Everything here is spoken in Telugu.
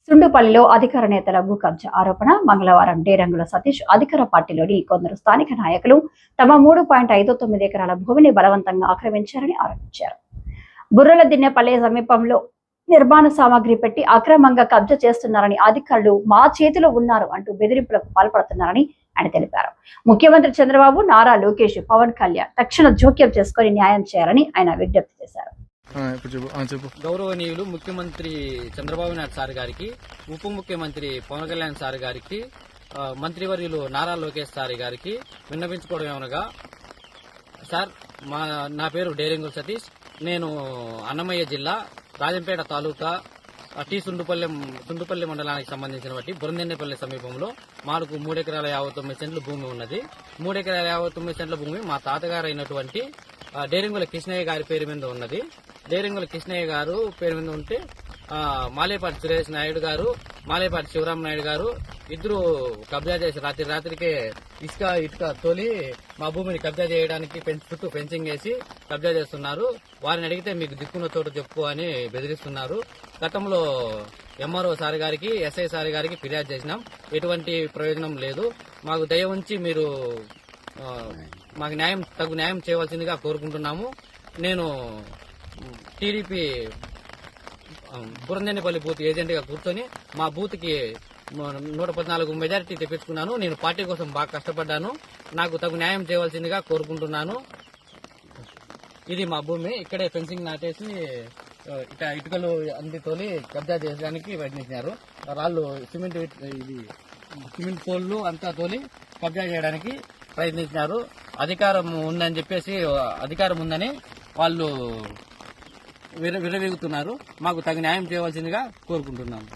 సుండుపల్లిలో అధికార నేతల భూ కబ్జా ఆరోపణ. మంగళవారం డేరంగుల సతీష్ అధికార పార్టీలోని కొందరు స్థానిక నాయకులు తమ 3.59 ఎకరాల భూమిని బలవంతంగా ఆక్రమించారని ఆరోపించారు. బుర్రలదిన్నెపల్లి సమీపంలో నిర్మాణ సామాగ్రి పెట్టి అక్రమంగా కబ్జా చేస్తున్నారని, అధికారులు మా చేతిలో ఉన్నారు అంటూ బెదిరింపులకు పాల్పడుతున్నారని ఆయన తెలిపారు. ముఖ్యమంత్రి చంద్రబాబు, నారా లోకేష్, పవన్ కళ్యాణ్ తక్షణ జోక్యం చేసుకుని న్యాయం చేయాలని ఆయన విజ్ఞప్తి చేశారు. గౌరవనీయులు ముఖ్యమంత్రి చంద్రబాబు నాయుడు సార్ గారికి, ఉప ముఖ్యమంత్రి పవన్ కళ్యాణ్ సార్ గారికి, మంత్రివర్యులు నారా లోకేష్ సార్ గారికి విన్నవించుకోవడం ఏమనగా, సార్ నా పేరు డేరింగుల సతీష్. నేను అన్నమయ్య జిల్లా రాజంపేట తాలూకా టీ సుండుపల్లి మండలానికి సంబంధించిన బురందెన్నెపల్లి సమీపంలో మాకు 3 ఎకరాల 59 సెంట్ల భూమి ఉన్నది. 3 ఎకరాల 59 సెంట్ల భూమి మా తాతగారు అయినటువంటి డేరింగుల కృష్ణయ్య గారి పేరు మీద ఉన్నది. డేరింగుల కృష్ణయ్య గారు పేరు మీద ఉంటే మాలేపాటి సురేష్ నాయుడు గారు, మాలేపాటి శివరామ నాయుడు గారు ఇద్దరు కబ్జా చేసి రాత్రికే ఇటుక తోలి మా భూమిని కబ్జా చేయడానికి చుట్టూ ఫెన్సింగ్ వేసి కబ్జా చేస్తున్నారు. వారిని అడిగితే మీకు దిక్కున్న చోటు చెప్పు అని బెదిరిస్తున్నారు. గతంలో ఎంఆర్ఓ సార్ గారికి, ఎస్ఐ సార్ గారికి ఫిర్యాదు చేసినాం. ఎటువంటి ప్రయోజనం లేదు. మాకు దయ ఉంచి మీరు మాకు తగు న్యాయం చేయవలసిందిగా కోరుకుంటున్నాము. నేను టీడీపీ బురందెన్నెపల్లి బూత్ ఏజెంట్ గా కూర్చొని మా బూత్ కి 114 మెజారిటీ తెప్పించుకున్నాను. నేను పార్టీ కోసం బాగా కష్టపడ్డాను. నాకు తగు న్యాయం చేయవలసిందిగా కోరుకుంటున్నాను. ఇది మా భూమి. ఇక్కడే ఫెన్సింగ్ నాటేసి ఇటుకలు అన్ని తోలి కబ్జా చేయడానికి ప్రయత్నించారు. రాళ్ళు సిమెంట్ పోల్లు అంతా తోలి కబ్జా చేయడానికి ప్రయత్నించినారు. అధికారం ఉందని వాళ్ళు విర్రవీగుతున్నారు. మాకు తగు న్యాయం చేయవలసిందిగా కోరుకుంటున్నాము.